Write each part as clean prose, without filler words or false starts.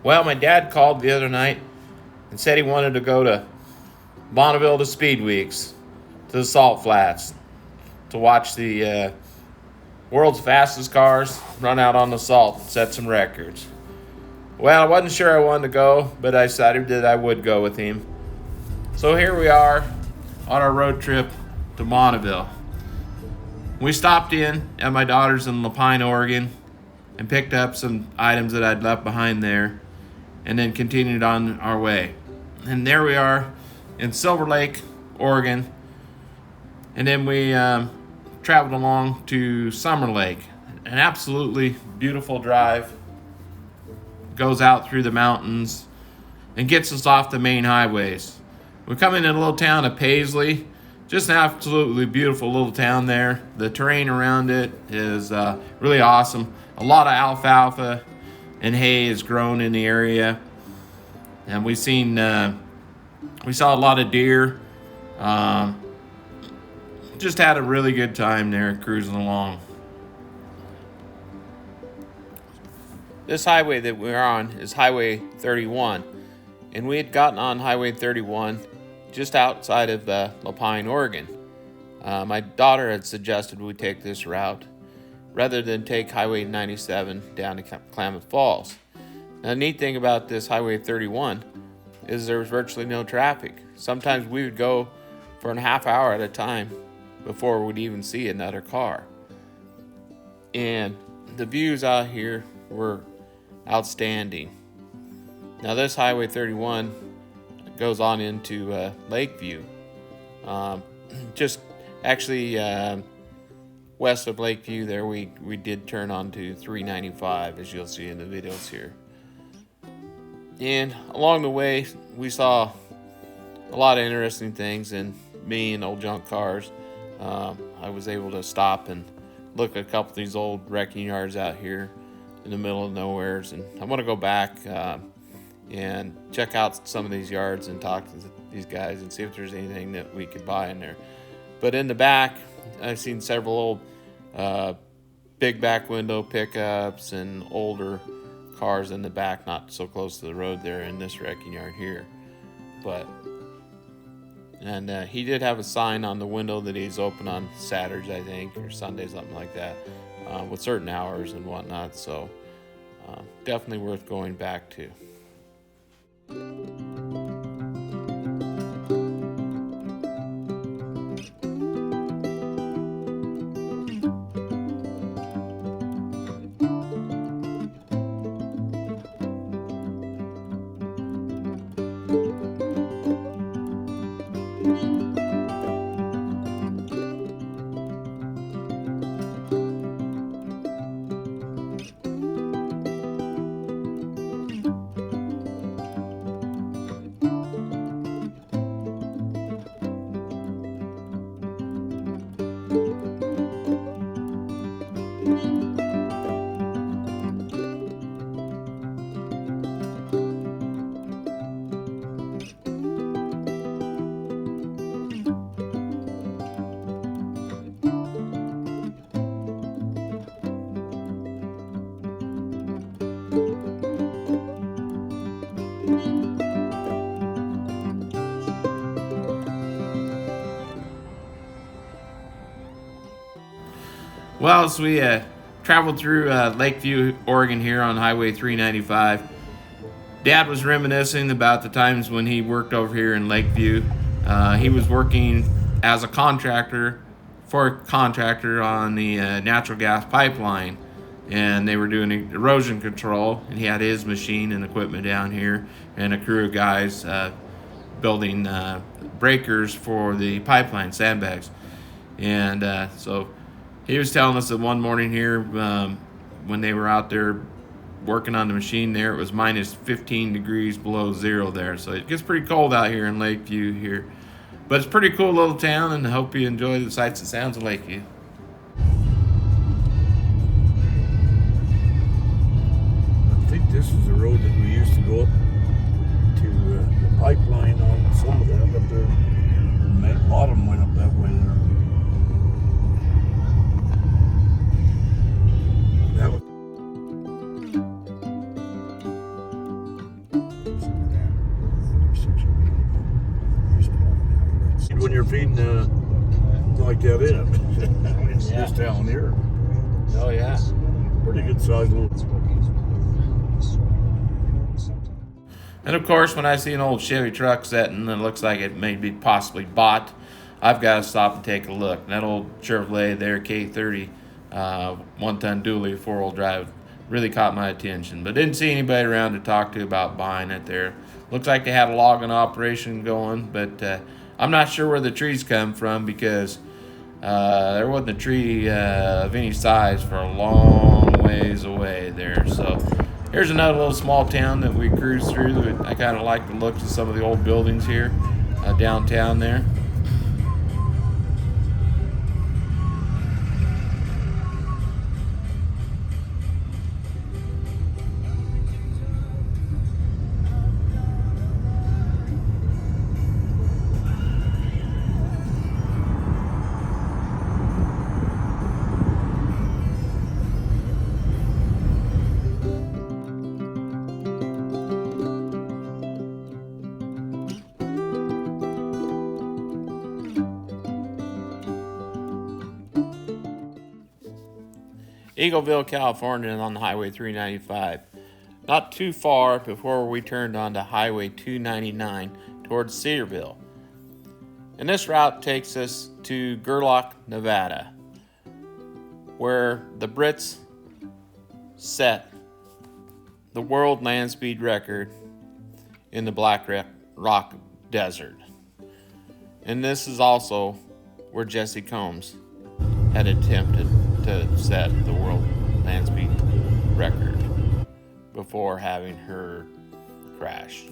Well, my dad called the other night and said he wanted to go to Bonneville to Speed Weeks, to the Salt Flats, to watch the world's fastest cars run out on the salt and set some records. Well, I wasn't sure I wanted to go, but I decided that I would go with him. So here we are on our road trip to Bonneville. We stopped in at my daughter's in Lakeview, Oregon, and picked up some items that I'd left behind there, and then continued on our way. And there we are in Silver Lake, Oregon, and then we traveled along to Summer Lake. An absolutely beautiful drive. Goes out through the mountains and gets us off the main highways. We come into a little town of Paisley. Just an absolutely beautiful little town there. The terrain around it is really awesome. A lot of alfalfa and hay is grown in the area. And we saw a lot of deer. Just had a really good time there cruising along. This highway that we're on is Highway 31. And we had gotten on Highway 31 just outside of Lakeview, Oregon. My daughter had suggested we take this route rather than take Highway 97 down to Klamath Falls. Now, the neat thing about this Highway 31 is there was virtually no traffic. Sometimes we would go for a half hour at a time before we'd even see another car. And the views out here were outstanding. Now, this Highway 31 goes on into Lakeview. Just actually west of Lakeview there, we did turn onto 395, as you'll see in the videos here. And along the way, we saw a lot of interesting things, and me and old junk cars. I was able to stop and look at a couple of these old wrecking yards out here in the middle of nowheres, and I want to go back and check out some of these yards and talk to these guys and see if there's anything that we could buy in there. But in the back, I've seen several old big back window pickups and older cars in the back, not so close to the road there in this wrecking yard here. And he did have a sign on the window that he's open on Saturdays, I think, or Sundays, something like that, with certain hours and whatnot. So definitely worth going back to. Well, as we traveled through Lakeview, Oregon here on Highway 395, Dad was reminiscing about the times when he worked over here in Lakeview. He was working as a contractor for a contractor on the natural gas pipeline, and they were doing erosion control, and he had his machine and equipment down here and a crew of guys building breakers for the pipeline, sandbags. And so he was telling us that one morning here, when they were out there working on the machine there, it was minus 15 degrees below zero there. So it gets pretty cold out here in Lakeview here. But it's a pretty cool little town, and I hope you enjoy the sights and sounds of Lakeview. I think this is the road that we used to go up to the pipeline on some of that up there. The bottom went up that way there. That was when you're feeding like that in Yeah. this town here. Oh yeah. Pretty good size little. And of course, when I see an old Chevy truck sitting that looks like it may be possibly bought, I've got to stop and take a look. And that old Chevrolet there, K30, one-ton dually, four-wheel drive, really caught my attention. But didn't see anybody around to talk to about buying it there. Looks like they had a logging operation going, but I'm not sure where the trees come from because there wasn't a tree of any size for a long ways away there. So here's another little small town that we cruised through. I kind of like the looks of some of the old buildings here downtown there. Eagleville, California, on the Highway 395. Not too far before we turned onto Highway 299 towards Cedarville. And this route takes us to Gerlach, Nevada, where the Brits set the world land speed record in the Black Rock Desert. And this is also where Jessie Combs had attempted to set the world land speed record before having her crash.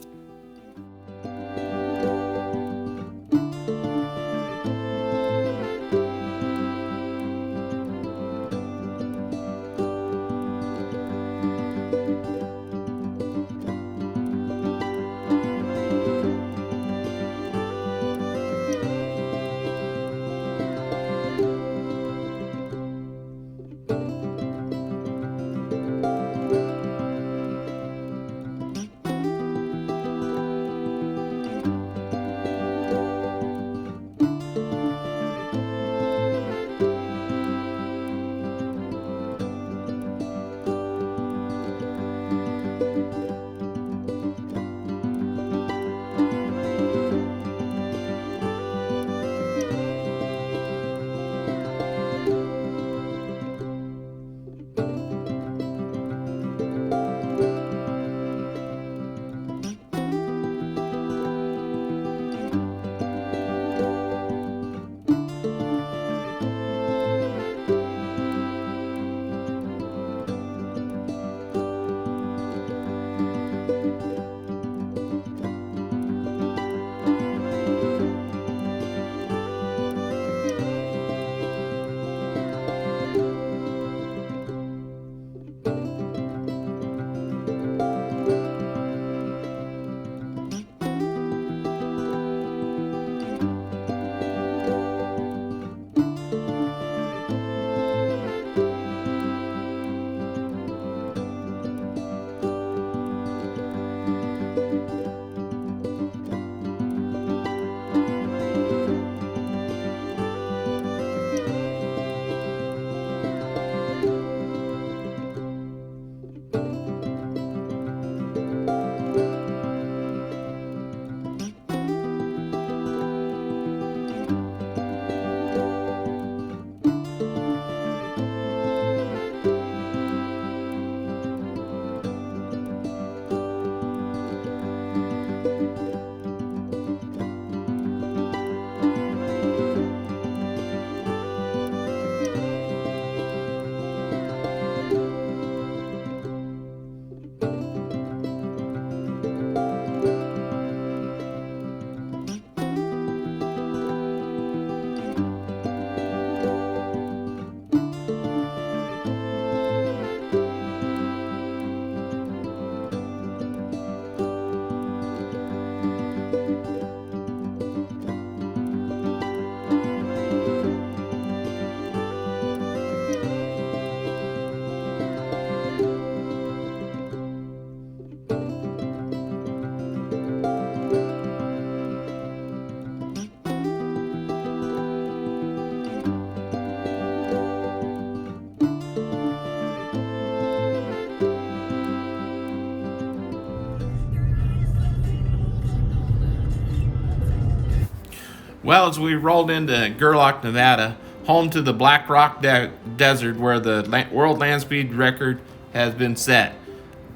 Well, as we rolled into Gerlock, Nevada, home to the Black Rock Desert, where the world land speed record has been set.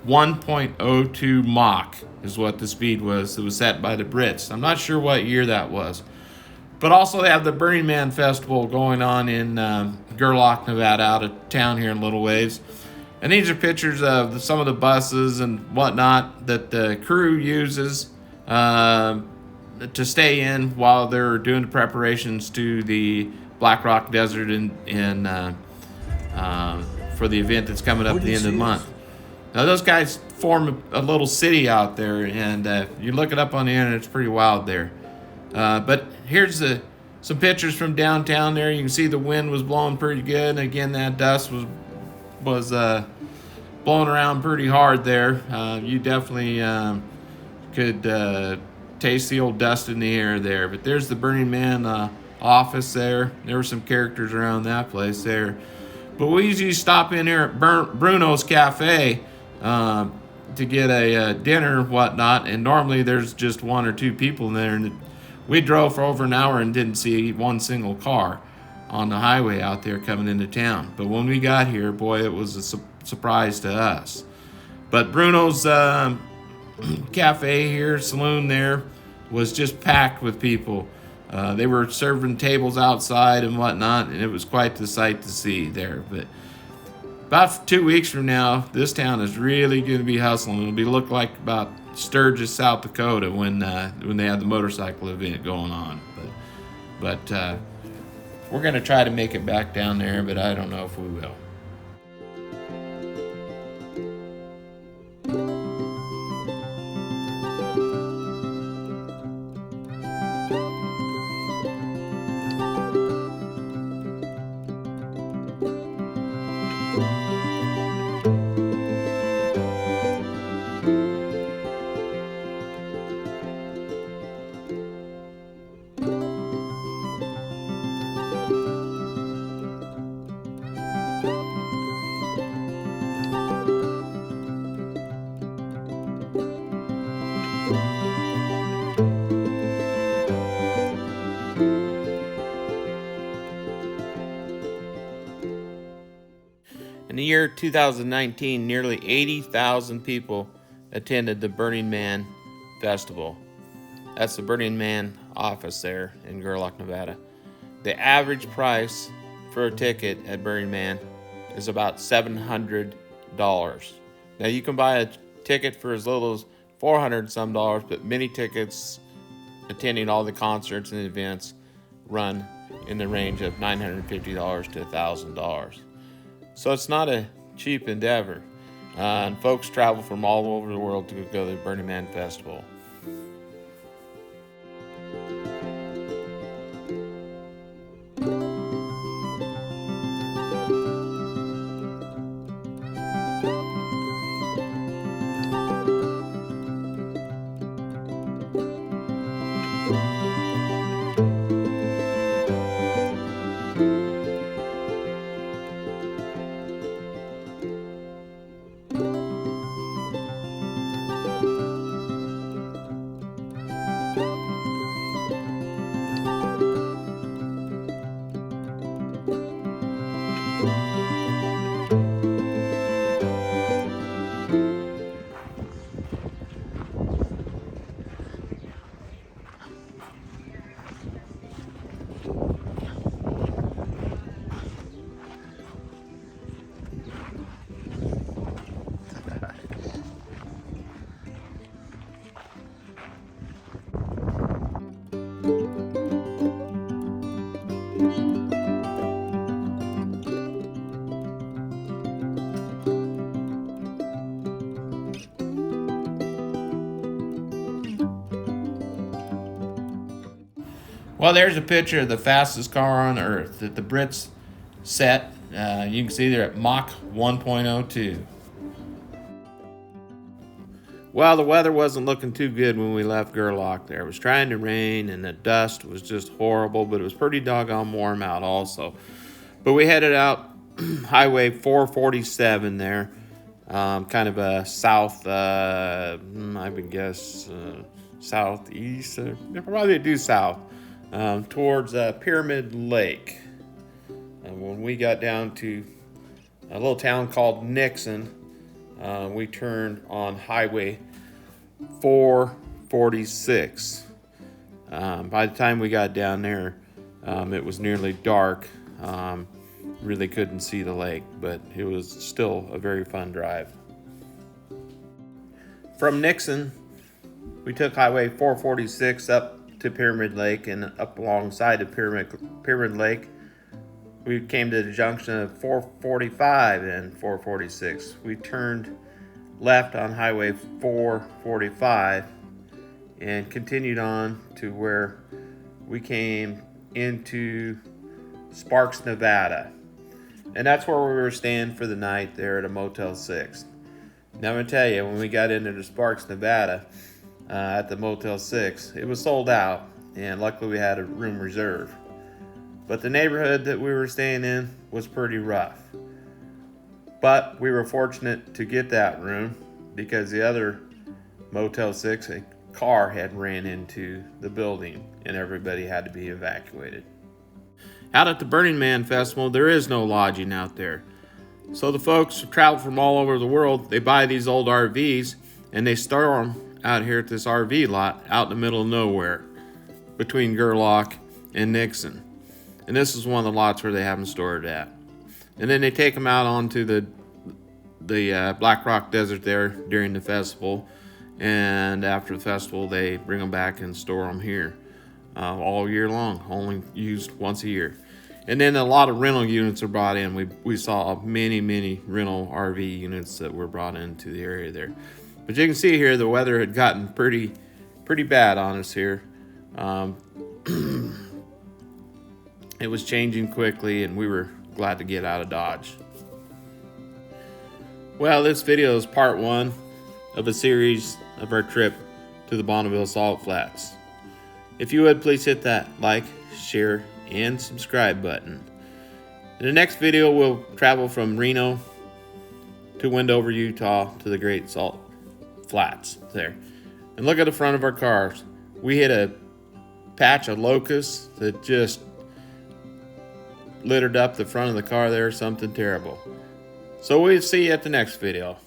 1.02 Mach is what the speed was that was set by the Brits. I'm not sure what year that was. But also they have the Burning Man Festival going on in Gerlach, Nevada, out of town here in a little ways. And these are pictures of some of the buses and whatnot that the crew uses to stay in while they're doing the preparations to the Black Rock Desert for the event that's coming up at the end of the month. Now, those guys form a little city out there, and you look it up on the internet, it's pretty wild there. But here's some pictures from downtown there. You can see the wind was blowing pretty good. Again, that dust was blowing around pretty hard there. You definitely could taste the old dust in the air there. But there's the Burning Man office there. There were some characters around that place there. But we usually stop in here at Bruno's Cafe to get a dinner and whatnot. And normally there's just one or two people in there. And we drove for over an hour and didn't see one single car on the highway out there coming into town. But when we got here, boy, it was a surprise to us. But Bruno's Cafe here, saloon there, was just packed with people. They were serving tables outside and whatnot, and it was quite the sight to see there. But about 2 weeks from now, this town is really going to be hustling. It'll look like about Sturgis, South Dakota, when they have the motorcycle event going on. But we're going to try to make it back down there, but I don't know if we will. In the year 2019, nearly 80,000 people attended the Burning Man Festival. That's the Burning Man office there in Gerlach, Nevada. The average price for a ticket at Burning Man is about $700. Now you can buy a ticket for as little as $400 some dollars, but many tickets attending all the concerts and events run in the range of $950 to $1,000. So it's not a cheap endeavor. And folks travel from all over the world to go to the Burning Man Festival. Well, there's a picture of the fastest car on Earth that the Brits set. You can see they're at Mach 1.02. Well, the weather wasn't looking too good when we left Gerlach there. It was trying to rain, and the dust was just horrible, but it was pretty doggone warm out also. But we headed out Highway 447 there, kind of a south, I would guess, southeast, probably due south towards Pyramid Lake. When we got down to a little town called Nixon, we turned on Highway 446. By the time we got down there, it was nearly dark. Really couldn't see the lake, but it was still a very fun drive. From Nixon, we took Highway 446 up to Pyramid Lake, and up alongside of Pyramid Lake, we came to the junction of 445 and 446. We turned left on Highway 445 and continued on to where we came into Sparks, Nevada. And that's where we were staying for the night there at a Motel 6. Now I'm going to tell you, when we got into the Sparks, Nevada, at the Motel 6, it was sold out, and luckily we had a room reserved. But the neighborhood that we were staying in was pretty rough. But we were fortunate to get that room because the other Motel 6, a car had ran into the building and everybody had to be evacuated. Out at the Burning Man Festival, there is no lodging out there. So the folks who travel from all over the world, they buy these old RVs and they store them out here at this RV lot out in the middle of nowhere between Gerlock and Nixon. And this is one of the lots where they have them stored at. And then they take them out onto the Black Rock Desert there during the festival. And after the festival, they bring them back and store them here all year long, only used once a year. And then a lot of rental units are brought in. We saw many rental RV units that were brought into the area there. But you can see here the weather had gotten pretty bad on us here. It was changing quickly, and we were glad to get out of Dodge. Well, this video is part one of a series of our trip to the Bonneville Salt Flats. If you would, please hit that like, share, and subscribe button. In the next video, we'll travel from Reno to Wendover, Utah to the Great Salt Flats there. And look at the front of our cars. We hit a patch of locusts that just littered up the front of the car there, something terrible. So we'll see you at the next video.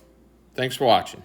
Thanks for watching.